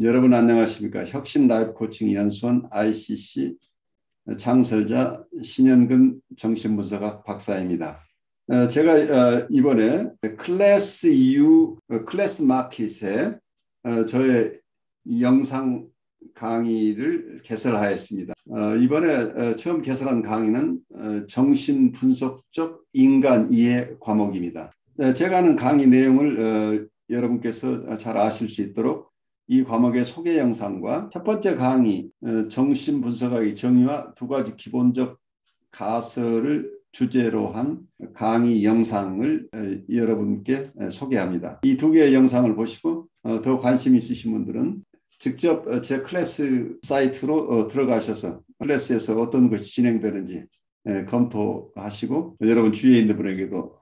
여러분 안녕하십니까? 혁신 라이프 코칭 연수원 ICC 창설자 신현근 정신분석학 박사입니다. 제가 이번에 클래스 EU 클래스 마켓에 저의 영상 강의를 개설하였습니다. 이번에 처음 개설한 강의는 정신분석적 인간 이해 과목입니다. 제가 하는 강의 내용을 여러분께서 잘 아실 수 있도록 이 과목의 소개 영상과 첫 번째 강의 정신분석학의 정의와 두 가지 기본적 가설을 주제로 한 강의 영상을 여러분께 소개합니다. 이 두 개의 영상을 보시고 더 관심 있으신 분들은 직접 제 클래스 사이트로 들어가셔서 클래스에서 어떤 것이 진행되는지 검토하시고 여러분 주위에 있는 분에게도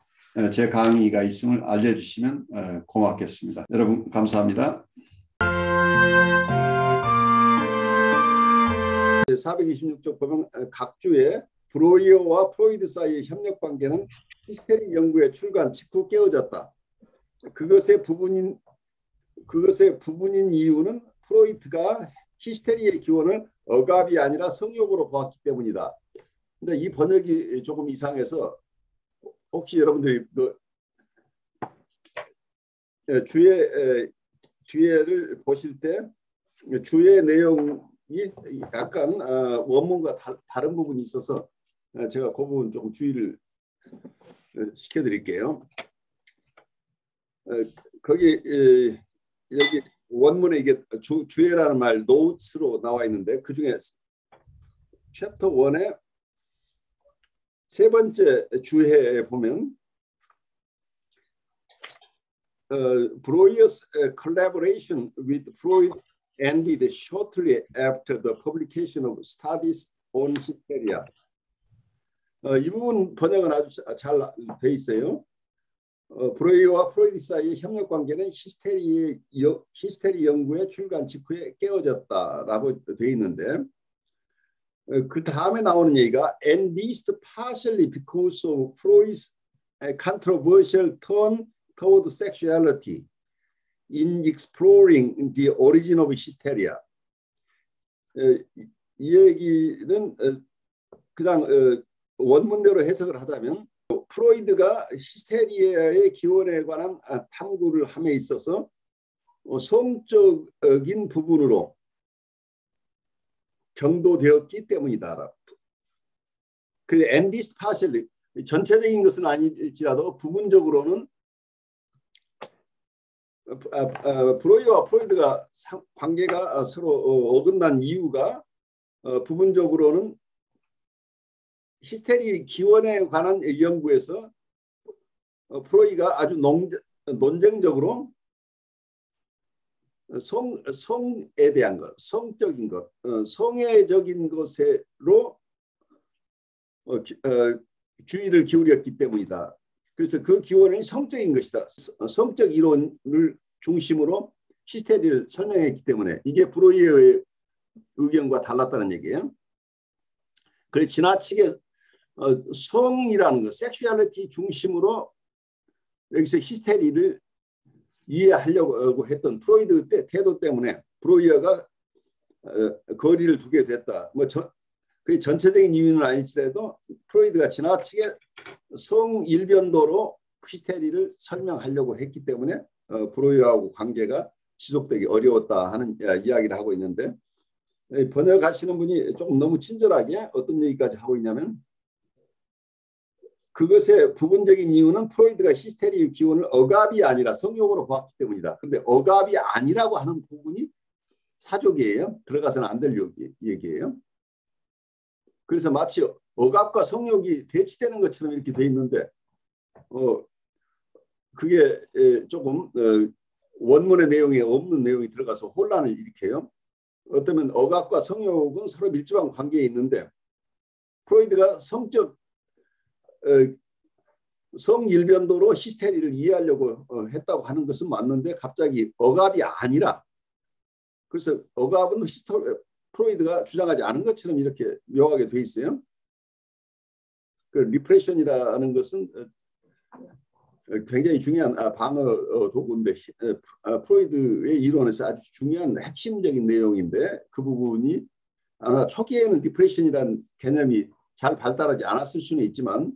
제 강의가 있음을 알려주시면 고맙겠습니다. 여러분 감사합니다. 426쪽 보면 각 주에 브로이어와 프로이드 사이의 협력 관계는 히스테리 연구의 출간 직후 깨어졌다. 그것의 부분인 이유는 프로이트가 히스테리의 기원을 억압이 아니라 성욕으로 보았기 때문이다. 근데 이 번역이 조금 이상해서 혹시 여러분들이 뒤에를 보실 때 주의 내용이 약간 원문과 다른 부분이 있어서 제가 그 부분 조금 주의를 시켜드릴게요. 거기 여기 원문에 이게 주의라는 말 노트로 나와 있는데 그 중에 챕터 1의 세 번째 주해에 보면 Breuer's collaboration with Freud ended shortly after the publication of studies on hysteria. 이 부분 번역은 아주 잘 돼 있어요. 브로이어와 프로이드 사이의 협력 관계는 히스테리 연구의 출간 직후에 깨어졌다라고 돼 있는데 그 다음에 나오는 얘기가 at least partially because of Freud's controversial turn toward sexuality in exploring the origin of hysteria. 이 얘기는 그냥 원문대로 해석을 하자면 프로이드가 히스테리아의 기원에 관한 탐구를 함에 있어서 성적인 부분으로 경도되었기 때문이다. 그 and this partially 전체적인 것은 아닐지라도 부분적으로는 브로이어와 프로이드가 관계가 서로 어긋난 이유가 부분적으로는 히스테리 기원에 관한 연구에서 프로이드가 아주 논쟁적으로 성에 대한 것, 성적인 것, 성애적인 것으로 주의를 기울였기 때문이다. 그래서 그 기원은 성적인 것이다. 성적 이론을 중심으로 히스테리를 설명했기 때문에 이게 브로이어의 의견과 달랐다는 얘기예요. 그래서 지나치게 성이라는 것, 섹슈얼리티 중심으로 여기서 히스테리를 이해하려고 했던 프로이드 때 태도 때문에 브로이어가 거리를 두게 됐다. 그 전체적인 이유는 아닐지라도 프로이드가 지나치게 성일변도로 히스테리를 설명하려고 했기 때문에 브로이어하고 관계가 지속되기 어려웠다 하는 이야기를 하고 있는데 번역하시는 분이 조금 너무 친절하게 어떤 얘기까지 하고 있냐면 그것의 부분적인 이유는 프로이드가 히스테리의 기원을 억압이 아니라 성욕으로 보았기 때문이다. 그런데 억압이 아니라고 하는 부분이 사족이에요. 들어가서는 안 될 얘기예요. 그래서 마치 억압과 성욕이 대치되는 것처럼 이렇게 돼 있는데 그게 조금 원문의 내용에 없는 내용이 들어가서 혼란을 일으켜요. 어쩌면 억압과 성욕은 서로 밀접한 관계에 있는데 프로이드가 성일변도로 히스테리를 이해하려고 했다고 하는 것은 맞는데 갑자기 억압이 아니라 그래서 억압은 프로이드가 주장하지 않은 것처럼 이렇게 묘하게 돼 있어요. 그 리프레션이라는 것은 굉장히 중요한 방어 도구인데 프로이드의 이론에서 아주 중요한 핵심적인 내용인데 그 부분이 아마 초기에는 디프레션이라는 개념이 잘 발달하지 않았을 수는 있지만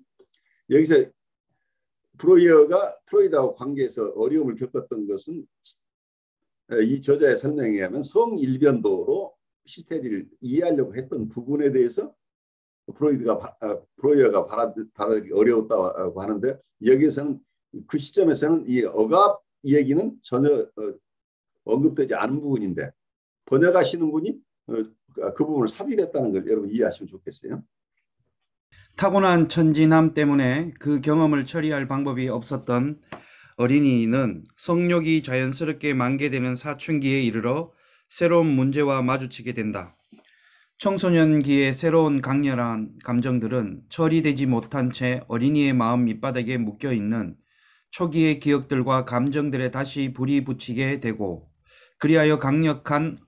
여기서 프로이드하고 관계에서 어려움을 겪었던 것은 이 저자의 설명에 의하면 성일변도로 히스테리를 이해하려고 했던 부분에 대해서 프로이어가 받아들이기 어려웠다고 하는데 여기에서는 그 시점에서는 이 억압 얘기는 전혀 언급되지 않은 부분인데 번역하시는 분이 그 부분을 삽입했다는 걸 여러분 이해하시면 좋겠어요. 타고난 천진함 때문에 그 경험을 처리할 방법이 없었던 어린이는 성욕이 자연스럽게 만개되는 사춘기에 이르러 새로운 문제와 마주치게 된다. 청소년기의 새로운 강렬한 감정들은 처리되지 못한 채 어린이의 마음 밑바닥에 묶여있는 초기의 기억들과 감정들에 다시 불이 붙이게 되고 그리하여 강력한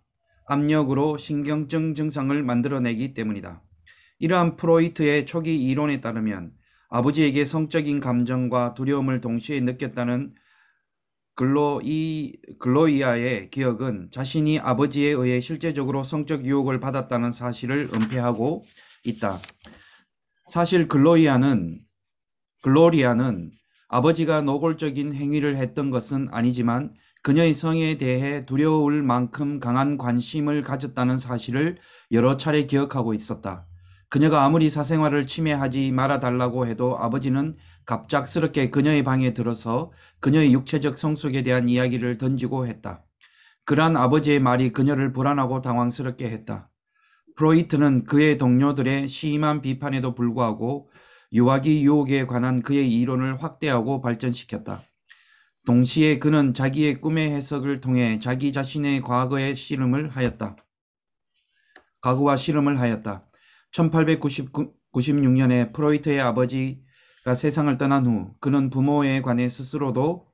압력으로 신경증 증상을 만들어내기 때문이다. 이러한 프로이트의 초기 이론에 따르면 아버지에게 성적인 감정과 두려움을 동시에 느꼈다는 글로이아의 기억은 자신이 아버지에 의해 실제적으로 성적 유혹을 받았다는 사실을 은폐하고 있다. 사실 글로리아는 아버지가 노골적인 행위를 했던 것은 아니지만 그녀의 성에 대해 두려울 만큼 강한 관심을 가졌다는 사실을 여러 차례 기억하고 있었다. 그녀가 아무리 사생활을 침해하지 말아달라고 해도 아버지는 갑작스럽게 그녀의 방에 들어서 그녀의 육체적 성숙에 대한 이야기를 던지고 했다. 그러한 아버지의 말이 그녀를 불안하고 당황스럽게 했다. 프로이트는 그의 동료들의 심한 비판에도 불구하고 유아기 유혹에 관한 그의 이론을 확대하고 발전시켰다. 동시에 그는 자기의 꿈의 해석을 통해 자기 자신의 과거와 씨름을 하였다. 1896년에 프로이트의 아버지가 세상을 떠난 후 그는 부모에 관해 스스로도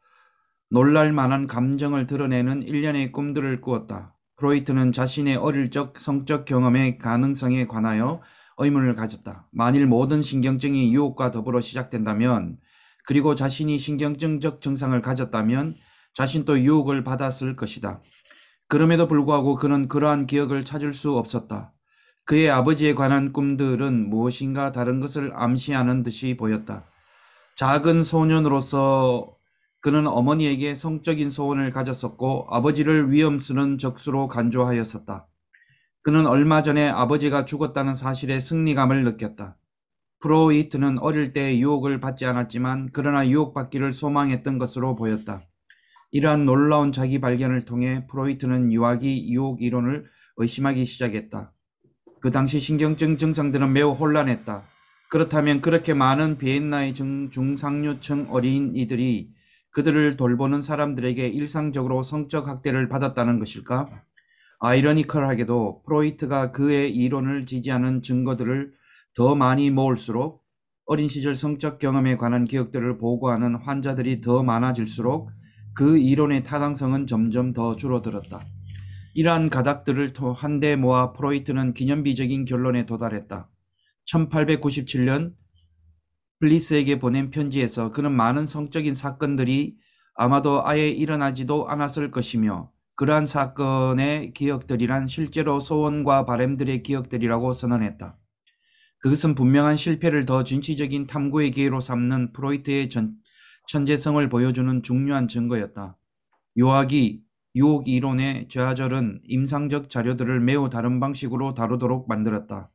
놀랄 만한 감정을 드러내는 일련의 꿈들을 꾸었다. 프로이트는 자신의 어릴 적 성적 경험의 가능성에 관하여 의문을 가졌다. 만일 모든 신경증이 유혹과 더불어 시작된다면 그리고 자신이 신경증적 증상을 가졌다면 자신도 유혹을 받았을 것이다. 그럼에도 불구하고 그는 그러한 기억을 찾을 수 없었다. 그의 아버지에 관한 꿈들은 무엇인가 다른 것을 암시하는 듯이 보였다. 작은 소년으로서 그는 어머니에게 성적인 소원을 가졌었고 아버지를 위험스런 적수로 간주하였었다. 그는 얼마 전에 아버지가 죽었다는 사실에 승리감을 느꼈다. 프로이트는 어릴 때 유혹을 받지 않았지만 그러나 유혹받기를 소망했던 것으로 보였다. 이러한 놀라운 자기 발견을 통해 프로이트는 유아기 유혹 이론을 의심하기 시작했다. 그 당시 신경증 증상들은 매우 혼란했다. 그렇다면 그렇게 많은 비엔나의 중상류층 어린이들이 그들을 돌보는 사람들에게 일상적으로 성적 학대를 받았다는 것일까? 아이러니컬하게도 프로이트가 그의 이론을 지지하는 증거들을 더 많이 모을수록 어린 시절 성적 경험에 관한 기억들을 보고하는 환자들이 더 많아질수록 그 이론의 타당성은 점점 더 줄어들었다. 이러한 가닥들을 한데 모아 프로이트는 기념비적인 결론에 도달했다. 1897년 플리스에게 보낸 편지에서 그는 많은 성적인 사건들이 아마도 아예 일어나지도 않았을 것이며 그러한 사건의 기억들이란 실제로 소원과 바램들의 기억들이라고 선언했다. 그것은 분명한 실패를 더 진취적인 탐구의 기회로 삼는 프로이트의 천재성을 보여주는 중요한 증거였다. 유아기, 유혹 이론의 좌절은 임상적 자료들을 매우 다른 방식으로 다루도록 만들었다.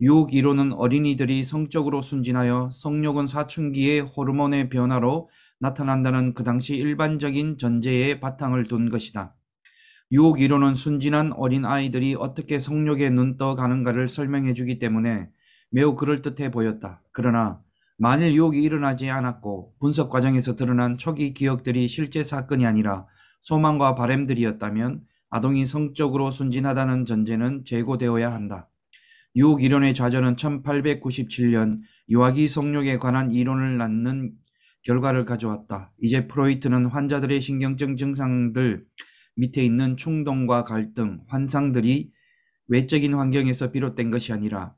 유혹 이론은 어린이들이 성적으로 순진하여 성욕은 사춘기의 호르몬의 변화로 나타난다는 그 당시 일반적인 전제에 바탕을 둔 것이다. 유혹 이론은 순진한 어린 아이들이 어떻게 성욕에 눈떠 가는가를 설명해 주기 때문에 매우 그럴듯해 보였다. 그러나 만일 유혹이 일어나지 않았고 분석 과정에서 드러난 초기 기억들이 실제 사건이 아니라 소망과 바램들이었다면 아동이 성적으로 순진하다는 전제는 재고되어야 한다. 유혹 이론의 좌절은 1897년 유아기 성욕에 관한 이론을 낳는 결과를 가져왔다. 이제 프로이트는 환자들의 신경증 증상들 밑에 있는 충동과 갈등, 환상들이 외적인 환경에서 비롯된 것이 아니라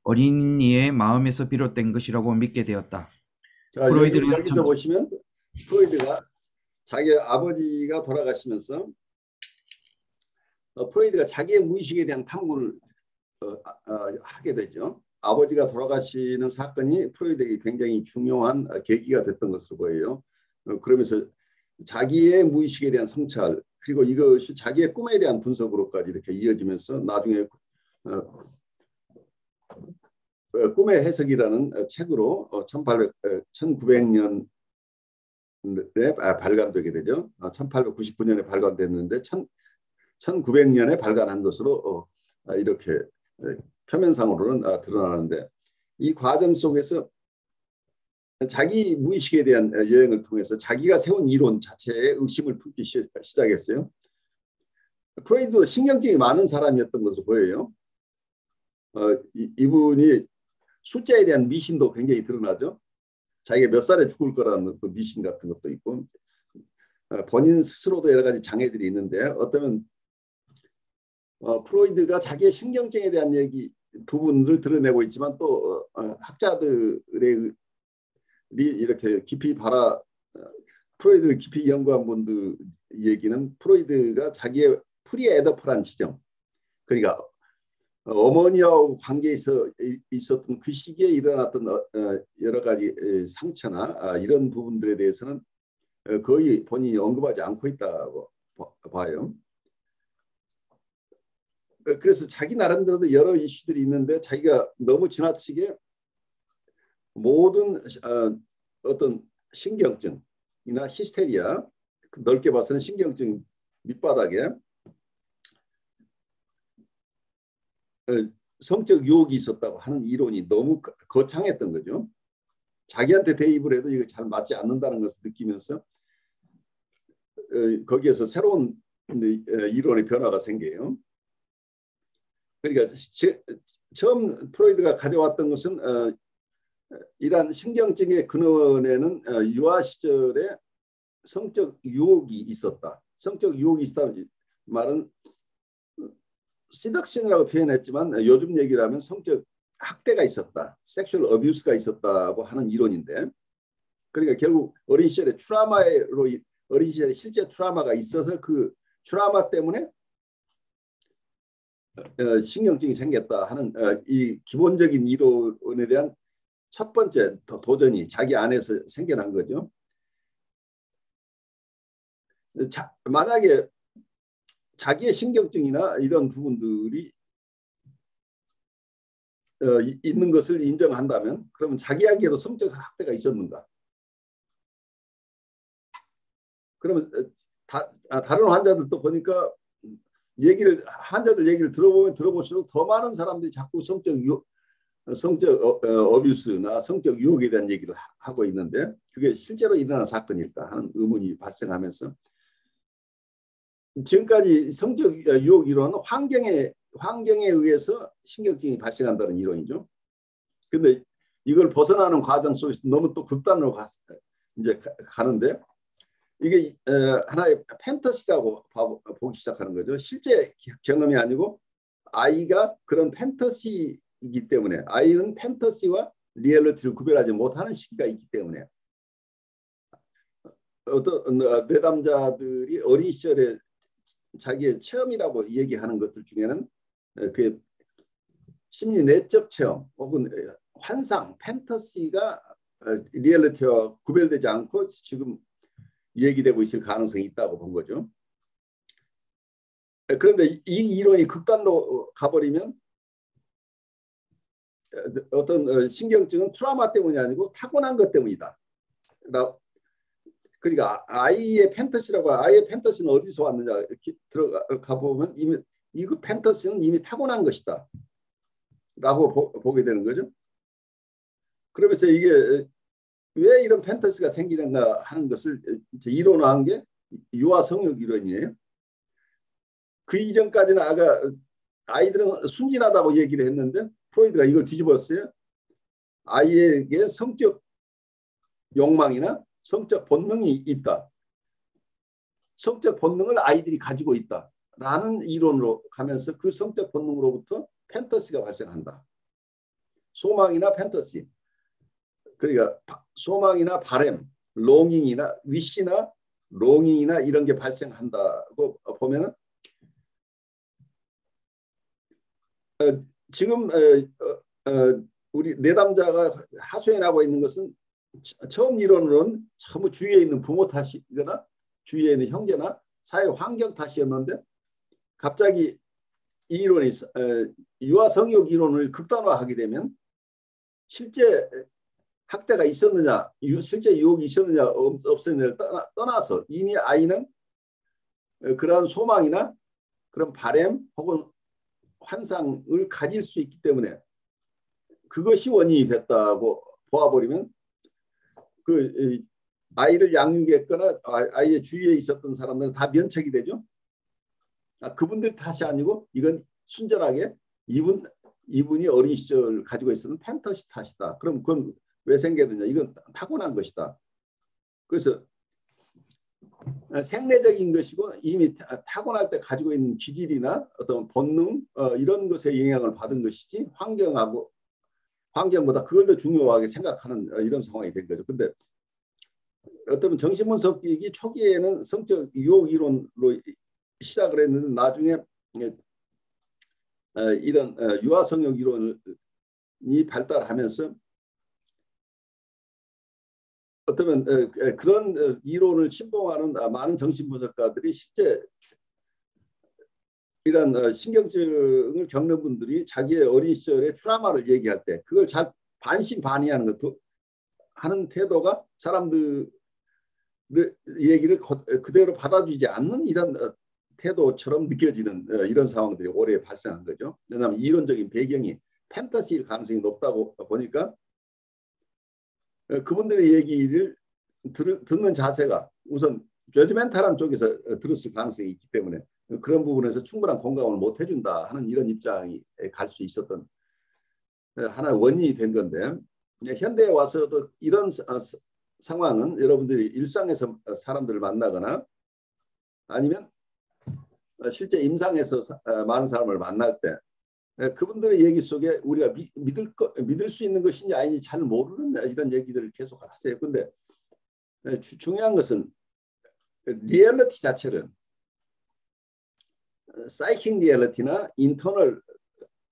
어린이의 마음에서 비롯된 것이라고 믿게 되었다. 자, 여기서 보시면 프로이드가 자기 아버지가 돌아가시면서 프로이드가 자기의 무의식에 대한 탐구를 하게 되죠. 아버지가 돌아가시는 사건이 프로이드에게 굉장히 중요한 계기가 됐던 것으로 보여요. 그러면서 자기의 무의식에 대한 성찰, 그리고 이것이 자기의 꿈에 대한 분석으로까지 이렇게 이어지면서 나중에 꿈의 해석이라는 책으로 1900년에 발간되게 되죠. 1899년에 발간됐는데 1900년에 발간한 것으로 이렇게 표면상으로는 드러나는데, 이 과정 속에서 자기 무의식에 대한 여행을 통해서 자기가 세운 이론 자체에 의심을 품기 시작했어요. 프로이드도 신경증이 많은 사람이었던 것으로 보여요. 이분이 숫자에 대한 미신도 굉장히 드러나죠. 자기가 몇 살에 죽을 거라는 그 미신 같은 것도 있고, 본인 스스로도 여러 가지 장애들이 있는데, 어쩌면 프로이드가 자기의 신경증에 대한 얘기 부분을 드러내고 있지만, 또 학자들의 이렇게 깊이 프로이드를 깊이 연구한 분들 얘기는 프로이드가 자기의 프리에더퍼란 지점, 그러니까 어머니하고 관계에서 있었던 그 시기에 일어났던 여러 가지 상처나 이런 부분들에 대해서는 거의 본인이 언급하지 않고 있다고 봐요. 그래서 자기 나름대로도 여러 이슈들이 있는데, 자기가 너무 지나치게 모든 어떤 신경증이나 히스테리아, 넓게 봐서는 신경증 밑바닥에 성적 유혹이 있었다고 하는 이론이 너무 거창했던 거죠. 자기한테 대입을 해도 이거 잘 맞지 않는다는 것을 느끼면서 거기에서 새로운 이론의 변화가 생겨요. 그러니까 처음 프로이드가 가져왔던 것은 이러한 신경증의 근원에는 유아 시절에 성적 유혹이 있었다. 성적 유혹이 있다는 말은 시덕신이라고 표현했지만, 요즘 얘기를 하면 성적 학대가 있었다, 섹슈얼 어뷰스가 있었다고 하는 이론인데, 그러니까 결국 어린 시절에 어린 시절에 실제 트라우마가 있어서 그 트라우마 때문에 신경증이 생겼다 하는 이 기본적인 이론에 대한 첫 번째 도전이 자기 안에서 생겨난 거죠. 만약에 자기의 신경증이나 이런 부분들이 있는 것을 인정한다면, 그러면 자기에게도 성적 학대가 있었는가? 그러면 다른 환자들도 보니까 환자들 얘기를 들어보면 들어볼수록 더 많은 사람들이 자꾸 성적 어뷰스나 성적 유혹에 대한 얘기를 하고 있는데, 그게 실제로 일어난 사건일까 하는 의문이 발생하면서, 지금까지 성적 유혹 이론은 환경에 의해서 신경증이 발생한다는 이론이죠. 근데 이걸 벗어나는 과정 속에서 너무 또 극단으로 가는데, 이게 하나의 판타지라고 보기 시작하는 거죠. 실제 경험이 아니고 아이가 그런 판타지이기 때문에, 아이는 판타지와 리얼리티를 구별하지 못하는 시기가 있기 때문에, 어떤 내담자들이 어린 시절에 자기의 체험이라고 얘기하는 것들 중에는 그 심리 내적 체험 혹은 환상, 판타지가 리얼리티와 구별되지 않고 지금 얘기되고 있을 가능성이 있다고 본 거죠. 그런데 이 이론이 극단로 가버리면 어떤 신경증은 트라우마 때문이 아니고 타고난 것 때문이다. 그러니까 아이의 판타지는 어디서 왔느냐 이렇게 들어가 보면 이미 이거 판타지는 이미 타고난 것이다 라고 보게 되는 거죠. 그러면서 이게 왜 이런 판타지가 생기는가 하는 것을 이론화한 게 유아 성욕 이론이에요. 그 이전까지는 아이들은 순진하다고 얘기를 했는데, 프로이드가 이걸 뒤집었어요. 아이에게 성적 욕망이나 성적 본능이 있다. 성적 본능을 아이들이 가지고 있다라는 이론으로 가면서 그 성적 본능으로부터 판타지가 발생한다. 소망이나 판타지. 그러니까 소망이나 바램, 롱잉이나 위시나 롱잉이나 이런 게 발생한다고 보면은 지금 우리 내담자가 하소연하고 있는 것은 처음 이론으로는 전부 주위에 있는 부모 탓이거나 주위에 있는 형제나 사회 환경 탓이었는데 갑자기 이 이론이 유아 성욕 이론을 극단화하게 되면 실제 학대가 있었느냐, 실제 유혹이 있었느냐 없었느냐를 떠나서 이미 아이는 그러한 소망이나 그런 바램 혹은 환상을 가질 수 있기 때문에 그것이 원인이 됐다고 보아버리면 그 아이를 양육했거나 아이의 주위에 있었던 사람들은 다 면책이 되죠. 그분들 탓이 아니고 이건 순전하게 이분이 어린 시절 가지고 있었던 판타지 탓이다. 그럼 그건 왜 생겼느냐? 이건 타고난 것이다. 그래서 생리적인 것이고 이미 타고날 때 가지고 있는 기질이나 어떤 본능 이런 것에 영향을 받은 것이지 환경보다 그걸 더 중요하게 생각하는 이런 상황이 된 거죠. 근데 어떤 정신분석이 초기에는 성적 유혹 이론으로 시작을 했는데 나중에 이런 유아 성욕 이론이 발달하면서 어쩌면 그런 이론을 신봉하는 많은 정신분석가들이 실제 이런 신경증을 겪는 분들이 자기의 어린 시절의 트라우마를 얘기할 때 그걸 잘 반신반의하는 것 하는 태도가 사람들 얘기를 그대로 받아주지 않는 이런 태도처럼 느껴지는 이런 상황들이 오래 발생한 거죠. 왜냐하면 이론적인 배경이 판타시일 가능성이 높다고 보니까 그분들의 얘기를 듣는 자세가 우선 저지멘탈한 쪽에서 들었을 가능성이 있기 때문에 그런 부분에서 충분한 공감을 못 해준다 하는 이런 입장이 갈 수 있었던 하나의 원인이 된 건데 현대에 와서도 이런 상황은 여러분들이 일상에서 사람들을 만나거나 아니면 실제 임상에서 많은 사람을 만날 때 그분들의 얘기 속에 우리가 믿을 수 있는 것인지 아닌지 잘 모르는 이런 얘기들을 계속 하세요. 근데 중요한 것은 리얼리티 자체는 사이킹 리얼리티나 인터널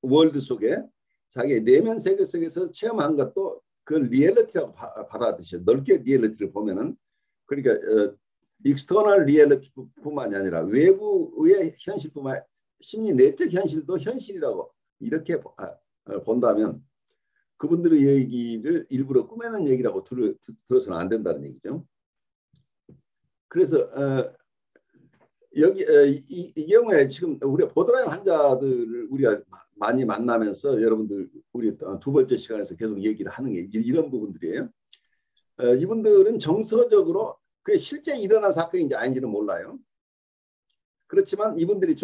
월드 속에 자기의 내면 세계 속에서 체험한 것도 그 리얼리티라고 받아들이죠. 넓게 리얼리티를 보면은 그러니까 익스터널 리얼리티뿐만이 아니라 외부의 현실뿐만 심리 내적 현실도 현실이라고 이렇게 본다면 그분들의 얘기를 일부러 꾸며낸 얘기라고 들어서는 안 된다는 얘기죠. 그래서 여기 이 경우에 지금 우리가 보드라인 환자들을 우리가 많이 만나면서 여러분들 우리 두 번째 시간에서 계속 얘기를 하는 게 이런 부분들이에요. 이분들은 정서적으로 그게 실제 일어난 사건인지 아닌지는 몰라요. 그렇지만 이분들이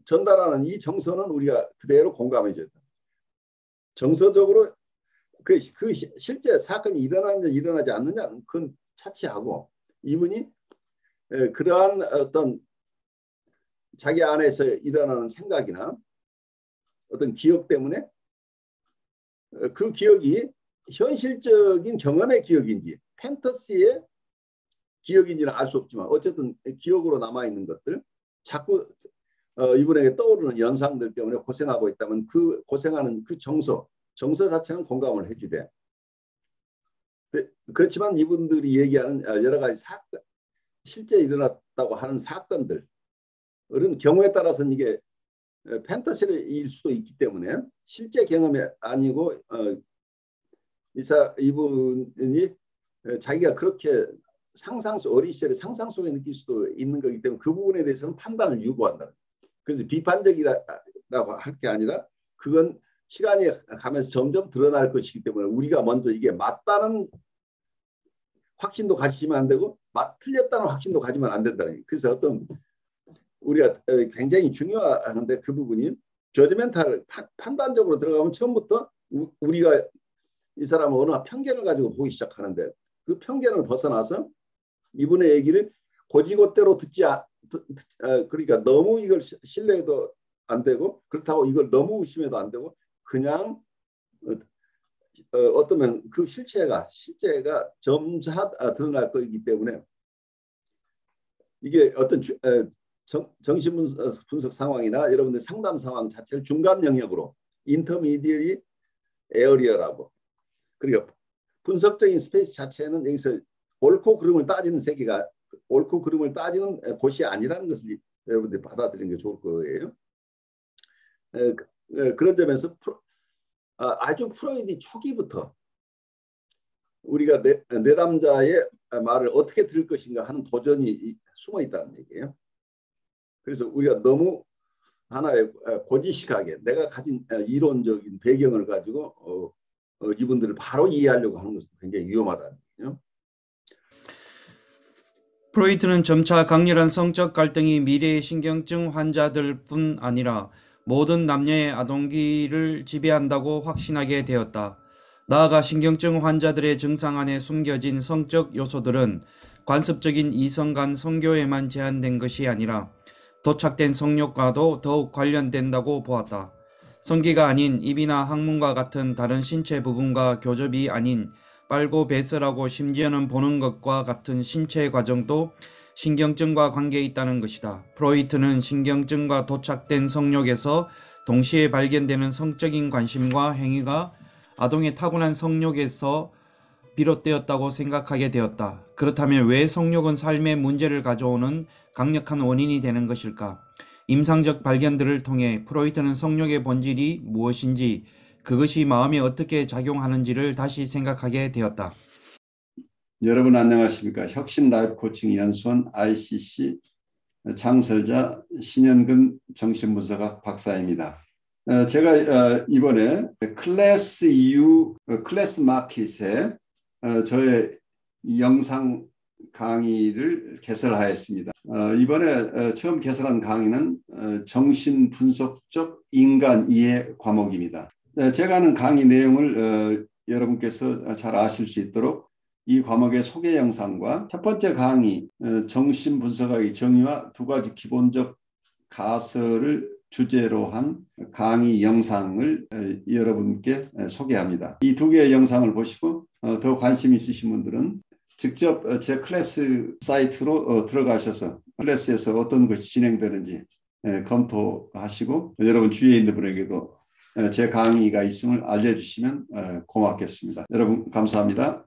전달하는 이 정서는 우리가 그대로 공감해 줘야 돼요. 정서적으로 그 실제 사건이 일어나느냐 일어나지 않느냐는 그건 차치하고 이분이 그러한 어떤 자기 안에서 일어나는 생각이나 어떤 기억 때문에 그 기억이 현실적인 경험의 기억인지 판타시의 기억인지는 알 수 없지만 어쨌든 기억으로 남아있는 것들 자꾸 이분에게 떠오르는 연상들 때문에 고생하고 있다면 그 고생하는 그 정서 자체는 공감을 해주되 그렇지만 이분들이 얘기하는 여러 가지 사건 실제 일어났다고 하는 사건들은 경우에 따라서는 이게 판타시일 수도 있기 때문에 실제 경험이 아니고 이분이 자기가 그렇게 어린 시절에 상상 속에 느낄 수도 있는 거기 때문에 그 부분에 대해서는 판단을 유보한다. 그래서 비판적이라고 할 게 아니라 그건 시간이 가면서 점점 드러날 것이기 때문에 우리가 먼저 이게 맞다는 확신도 가지면 안 되고 틀렸다는 확신도 가지면 안 된다는 거예요. 그래서 어떤 우리가 굉장히 중요한데 그 부분이 저지멘탈 판단적으로 들어가면 처음부터 우리가 이 사람은 어느 편견을 가지고 보기 시작하는데 그 편견을 벗어나서 이분의 얘기를 고지고대로 그러니까 너무 이걸 신뢰해도 안 되고 그렇다고 이걸 너무 의심해도 안 되고 그냥 어떠면 그 실체가 점차 드러날 것이기 때문에 이게 어떤 정신 분석 상황이나 여러분들 상담 상황 자체를 중간 영역으로 인터미디어리 에어리어라고, 그리고 분석적인 스페이스 자체는 여기서 옳고 그름을 따지는 세계가 옳고 그름을 따지는 곳이 아니라는 것을 여러분들이 받아들이는 게 좋을 거예요. 그런 점에서 아주 프로이드 초기부터 우리가 내담자의 말을 어떻게 들을 것인가 하는 도전이 숨어 있다는 얘기예요. 그래서 우리가 너무 하나의 고지식하게 내가 가진 이론적인 배경을 가지고 이분들을 바로 이해하려고 하는 것은 굉장히 위험하다는 얘기예요. 프로이트는 점차 강렬한 성적 갈등이 미래의 신경증 환자들뿐 아니라 모든 남녀의 아동기를 지배한다고 확신하게 되었다. 나아가 신경증 환자들의 증상 안에 숨겨진 성적 요소들은 관습적인 이성 간 성교에만 제한된 것이 아니라 도착된 성욕과도 더욱 관련된다고 보았다. 성기가 아닌 입이나 항문과 같은 다른 신체 부분과 교접이 아닌 빨고 배설하고 심지어는 보는 것과 같은 신체 과정도 신경증과 관계 있다는 것이다. 프로이트는 신경증과 도착된 성욕에서 동시에 발견되는 성적인 관심과 행위가 아동의 타고난 성욕에서 비롯되었다고 생각하게 되었다. 그렇다면 왜 성욕은 삶의 문제를 가져오는 강력한 원인이 되는 것일까? 임상적 발견들을 통해 프로이트는 성욕의 본질이 무엇인지, 그것이 마음에 어떻게 작용하는지를 다시 생각하게 되었다. 여러분 안녕하십니까? 혁신 라이프 코칭 연수원 ICC 창설자 신현근 정신분석학 박사입니다. 제가 이번에 클래스 EU 클래스 마켓에 저의 영상 강의를 개설하였습니다. 이번에 처음 개설한 강의는 정신분석적 인간 이해 과목입니다. 제가 하는 강의 내용을 여러분께서 잘 아실 수 있도록 이 과목의 소개 영상과 첫 번째 강의 정신분석학의 정의와 두 가지 기본적 가설을 주제로 한 강의 영상을 여러분께 소개합니다. 이 두 개의 영상을 보시고 더 관심 있으신 분들은 직접 제 클래스 사이트로 들어가셔서 클래스에서 어떤 것이 진행되는지 검토하시고 여러분 주위에 있는 분에게도 제 강의가 있음을 알려주시면 고맙겠습니다. 여러분 감사합니다.